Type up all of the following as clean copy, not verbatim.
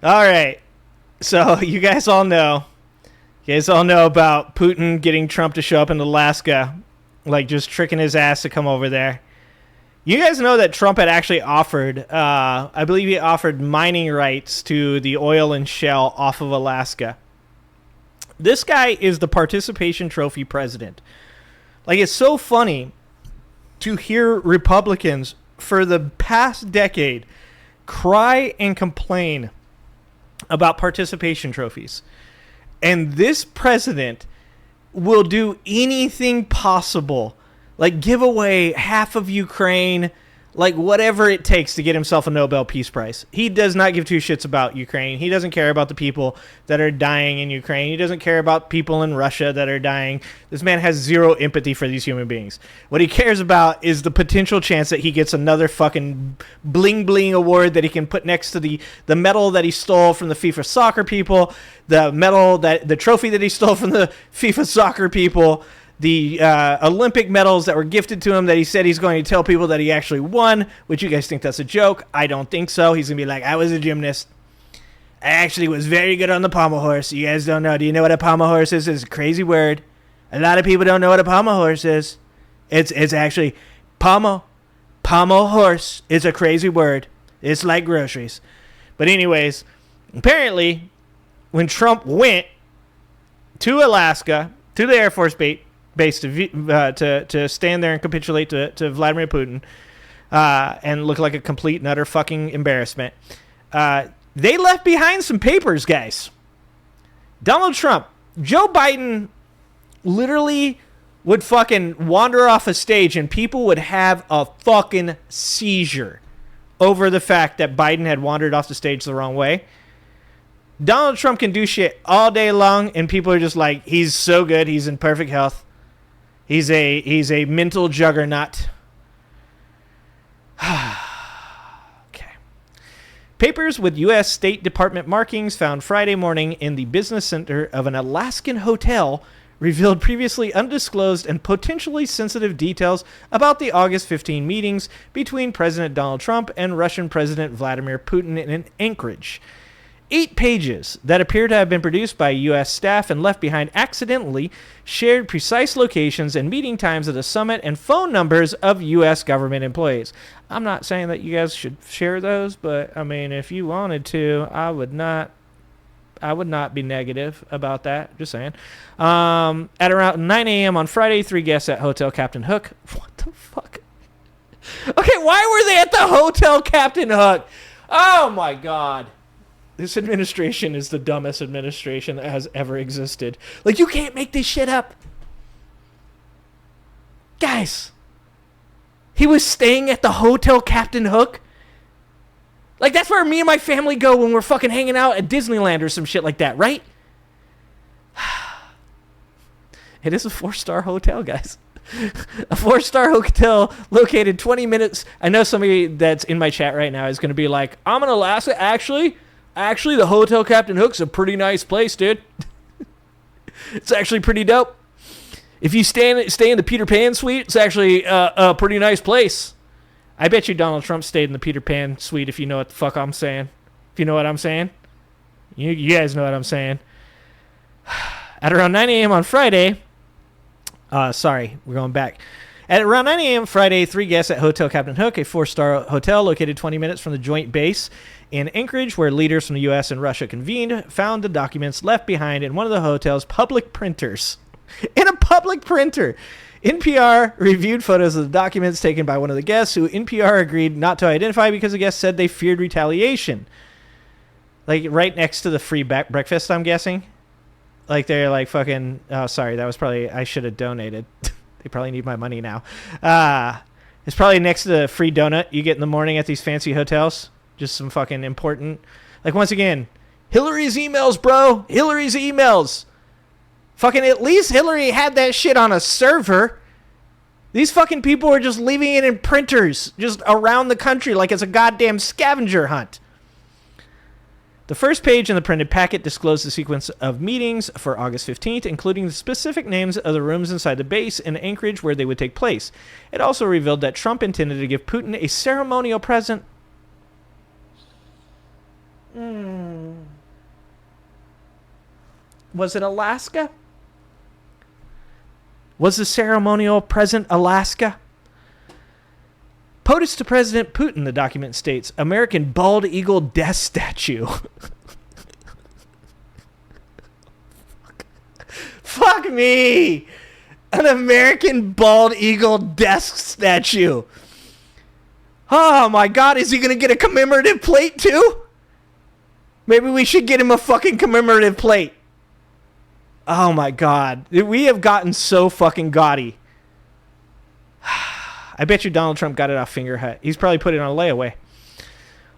All right. So you guys all know. You guys all know about Putin getting Trump to show up in Alaska, like just tricking his ass to come over there. You guys know that Trump had actually offered, I believe he offered mining rights to the oil and shale off of Alaska. This guy is the participation trophy president. Like, it's so funny to hear Republicans for the past decade cry and complain about participation trophies. And this president will do anything possible, like give away half of Ukraine, like whatever it takes to get himself a Nobel Peace Prize. He does not give two shits about Ukraine. He doesn't care about the people that are dying in Ukraine. He doesn't care about people in Russia that are dying. This man has zero empathy for these human beings. What he cares about is the potential chance that he gets another fucking bling bling award that he can put next to the medal that he stole from the FIFA soccer people, the trophy that he stole from the FIFA soccer people, the Olympic medals that were gifted to him that he said he's going to tell people that he actually won, which you guys think that's a joke. I don't think so. He's going to be like, I was a gymnast. I actually was very good on the pommel horse. You guys don't know. Do you know what a pommel horse is? It's a crazy word. A lot of people don't know what a pommel horse is. It's actually pommel horse is a crazy word. It's like groceries. But anyways, apparently, when Trump went to Alaska, to the Air Force base to stand there and capitulate to Vladimir Putin and look like a complete and utter fucking embarrassment. They left behind some papers, guys. Donald Trump, Joe Biden literally would fucking wander off a stage and people would have a fucking seizure over the fact that Biden had wandered off the stage the wrong way. Donald Trump can do shit all day long and people are just like, he's so good, he's in perfect health. He's a mental juggernaut. Okay. Papers with U.S. State Department markings found Friday morning in the business center of an Alaskan hotel revealed previously undisclosed and potentially sensitive details about the August 15 meetings between President Donald Trump and Russian President Vladimir Putin in Anchorage. 8 pages that appear to have been produced by U.S. staff and left behind accidentally shared precise locations and meeting times of the summit and phone numbers of U.S. government employees. I'm not saying that you guys should share those, but I mean, if you wanted to, I would not be negative about that. Just saying. At around 9 a.m. on Friday, 3 guests at Hotel Captain Hook. What the fuck? Okay, why were they at the Hotel Captain Hook? Oh my God. This administration is the dumbest administration that has ever existed. Like, you can't make this shit up. Guys, he was staying at the Hotel Captain Hook. Like, that's where me and my family go when we're fucking hanging out at Disneyland or some shit like that, right? It is a 4-star hotel, guys. A 4-star hotel located 20 minutes. I know somebody that's in my chat right now is going to be like, I'm in Alaska, Actually, the Hotel Captain Hook's a pretty nice place, dude. It's actually pretty dope. If you stay in the Peter Pan suite, it's actually a pretty nice place. I bet you Donald Trump stayed in the Peter Pan suite, if you know what the fuck I'm saying. If you know what I'm saying. You guys know what I'm saying. At around 9 a.m. on Friday... sorry, we're going back. At around 9 a.m. Friday, 3 guests at Hotel Captain Hook, a 4-star hotel located 20 minutes from the joint base in Anchorage, where leaders from the U.S. and Russia convened, found the documents left behind in one of the hotel's public printers. In a public printer! NPR reviewed photos of the documents taken by one of the guests, who NPR agreed not to identify because the guests said they feared retaliation. Like, right next to the free breakfast, I'm guessing? Like, they're like fucking... Oh, sorry, that was probably... I should have donated. They probably need my money now. It's probably next to the free donut you get in the morning at these fancy hotels. Just some fucking important... Like, once again, Hillary's emails, bro. Hillary's emails. Fucking at least Hillary had that shit on a server. These fucking people are just leaving it in printers just around the country like it's a goddamn scavenger hunt. The first page in the printed packet disclosed the sequence of meetings for August 15th, including the specific names of the rooms inside the base in Anchorage where they would take place. It also revealed that Trump intended to give Putin a ceremonial present. Was it Alaska? Was the ceremonial present Alaska? POTUS to President Putin, the document states. American bald eagle death statue. Fuck me! An American bald eagle death statue. Oh my god, is he gonna get a commemorative plate too? Maybe we should get him a fucking commemorative plate. Oh my god. We have gotten so fucking gaudy. I bet you Donald Trump got it off Fingerhut. He's probably put it on layaway.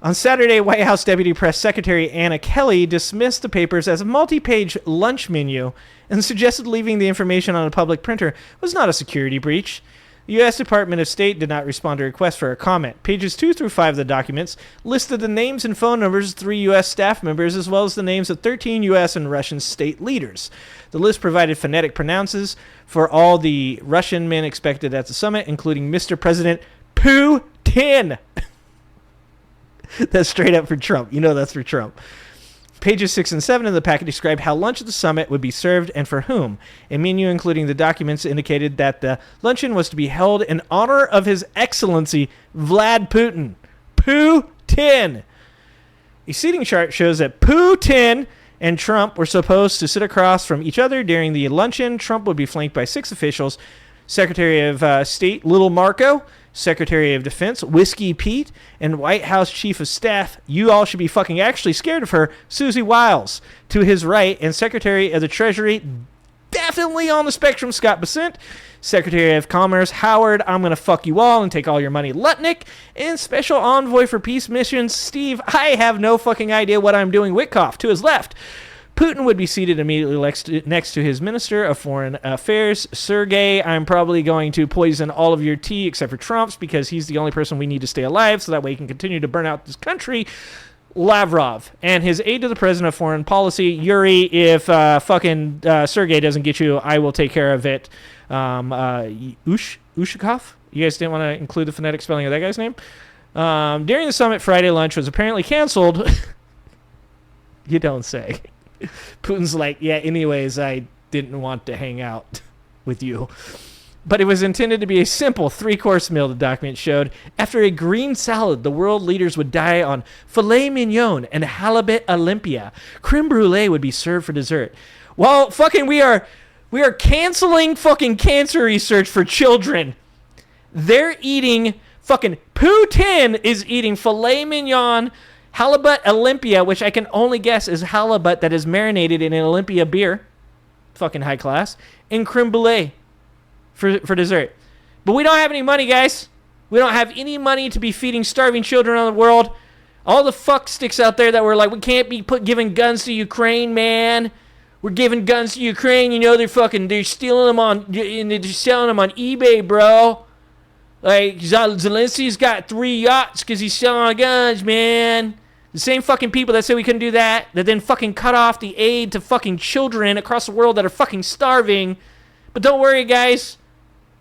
On Saturday, White House Deputy Press Secretary Anna Kelly dismissed the papers as a multi-page lunch menu and suggested leaving the information on a public printer was not a security breach. The U.S. Department of State did not respond to requests for a comment. Pages 2 through 5 of the documents listed the names and phone numbers of 3 U.S. staff members as well as the names of 13 U.S. and Russian state leaders. The list provided phonetic pronounces for all the Russian men expected at the summit, including Mr. President Putin. That's straight up for Trump. You know that's for Trump. Pages 6 and 7 of the packet describe how lunch at the summit would be served and for whom. A menu including the documents indicated that the luncheon was to be held in honor of His Excellency Vlad Putin. Putin! A seating chart shows that Putin and Trump were supposed to sit across from each other during the luncheon. Trump would be flanked by 6 officials. Secretary of State Little Marco, Secretary of Defense Whiskey Pete, and White House Chief of Staff, you all should be fucking actually scared of her, Susie Wiles, to his right, and Secretary of the Treasury, definitely on the spectrum, Scott Bessent, Secretary of Commerce Howard, I'm gonna fuck you all and take all your money, Lutnick, and Special Envoy for Peace Missions Steve, I have no fucking idea what I'm doing, Witkoff, to his left. Putin would be seated immediately next to his Minister of Foreign Affairs, Sergei. I'm probably going to poison all of your tea except for Trump's because he's the only person we need to stay alive so that way he can continue to burn out this country. Lavrov. And his aide to the President of Foreign Policy, Yuri, if fucking Sergei doesn't get you, I will take care of it. Ushakov? You guys didn't want to include the phonetic spelling of that guy's name? During the summit, Friday lunch was apparently canceled. You don't say. Putin's like, yeah, anyways, I didn't want to hang out with you. But it was intended to be a simple 3-course meal, the document showed. After a green salad, the world leaders would die on filet mignon and halibut Olympia. Creme brulee would be served for dessert. Well, fucking we are canceling fucking cancer research for children. They're eating, fucking Putin is eating filet mignon, halibut Olympia, which I can only guess is halibut that is marinated in an Olympia beer. Fucking high class. And creme brulee for dessert. But we don't have any money, guys. We don't have any money to be feeding starving children around the world. All the fuck sticks out there that were like, we can't be giving guns to Ukraine, man. We're giving guns to Ukraine. You know they're stealing them they're selling them on eBay, bro. Like, Zelensky's got 3 yachts because he's selling guns, man. The same fucking people that say we couldn't do that then fucking cut off the aid to fucking children across the world that are fucking starving. But don't worry, guys.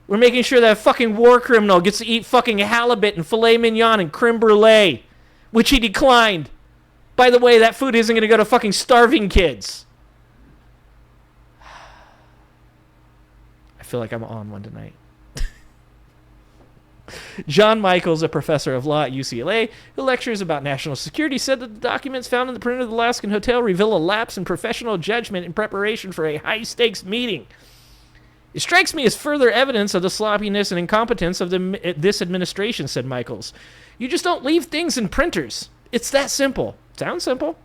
We're making sure that a fucking war criminal gets to eat fucking halibut and filet mignon and creme brulee, which he declined. By the way, that food isn't going to go to fucking starving kids. I feel like I'm on one tonight. John Michaels, a professor of law at UCLA, who lectures about national security, said that the documents found in the printer of the Alaskan hotel reveal a lapse in professional judgment in preparation for a high-stakes meeting. It strikes me as further evidence of the sloppiness and incompetence of this administration, said Michaels. You just don't leave things in printers. It's that simple. Sounds simple.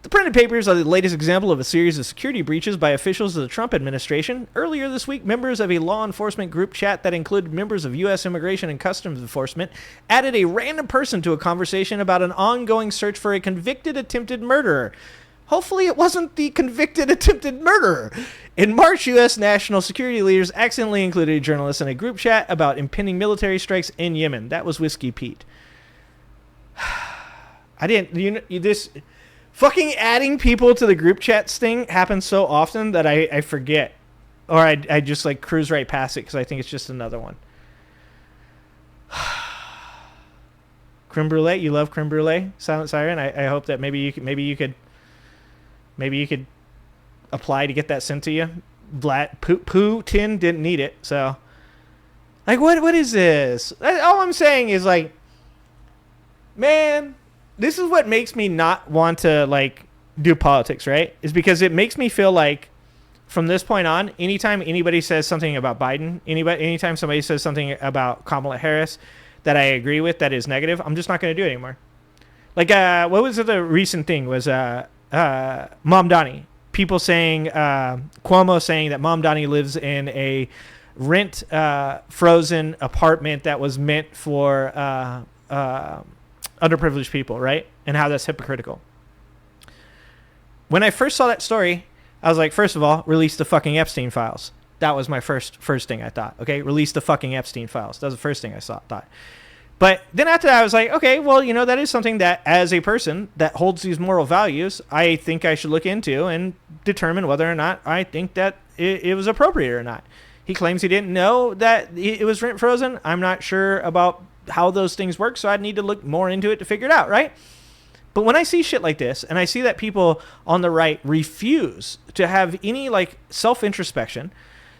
The printed papers are the latest example of a series of security breaches by officials of the Trump administration. Earlier this week, members of a law enforcement group chat that included members of U.S. Immigration and Customs Enforcement added a random person to a conversation about an ongoing search for a convicted attempted murderer. Hopefully it wasn't the convicted attempted murderer. In March, U.S. national security leaders accidentally included a journalist in a group chat about impending military strikes in Yemen. That was Whiskey Pete. This fucking adding people to the group chats thing happens so often that I forget. Or I just like cruise right past it because I think it's just another one. Creme brulee, you love creme brulee, Silent Siren. I hope that maybe you could apply to get that sent to you. Putin didn't need it, so like what is this? All I'm saying is like, man, this is what makes me not want to like do politics, right? Is because it makes me feel like from this point on, anytime anybody says something about Biden, anytime somebody says something about Kamala Harris that I agree with that is negative, I'm just not going to do it anymore. Like, what was the recent thing was Mom Donnie. People saying, Cuomo saying that Mom Donnie lives in a rent frozen apartment that was meant for underprivileged people, right? And how that's hypocritical. When I first saw that story, I was like, first of all, release the fucking Epstein files. That was my first thing I thought. Okay, release the fucking Epstein files. That was the first thing I thought. But then after that, I was like, okay, well, you know, that is something that as a person that holds these moral values, I think I should look into and determine whether or not I think that it was appropriate or not. He claims he didn't know that it was rent frozen. I'm not sure about how those things work, so I'd need to look more into it to figure it out, right? But when I see shit like this, and I see that people on the right refuse to have any like self-introspection,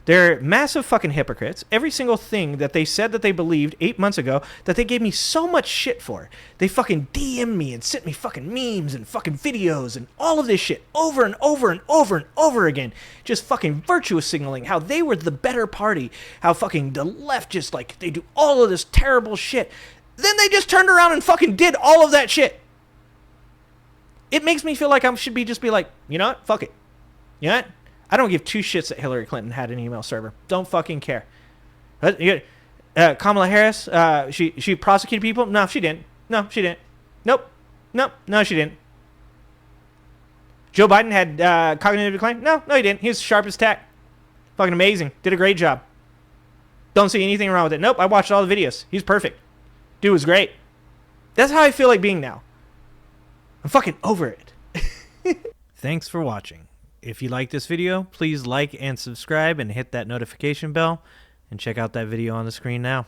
they're massive fucking hypocrites. Every single thing that they said that they believed 8 months ago that they gave me so much shit for, they fucking DM me and sent me fucking memes and fucking videos and all of this shit over and over and over and over again. Just fucking virtuous signaling how they were the better party, how fucking the left just like, they do all of this terrible shit. Then they just turned around and fucking did all of that shit. It makes me feel like I should just be like, you know what? Fuck it. You know what? I don't give two shits that Hillary Clinton had an email server. Don't fucking care. Kamala Harris, she prosecuted people? No, she didn't. No, she didn't. Nope. No, she didn't. Joe Biden had cognitive decline? No, he didn't. He was sharp as tack. Fucking amazing. Did a great job. Don't see anything wrong with it. Nope, I watched all the videos. He's perfect. Dude was great. That's how I feel like being now. I'm fucking over it. Thanks for watching. If you like this video, please like and subscribe and hit that notification bell. And check out that video on the screen now.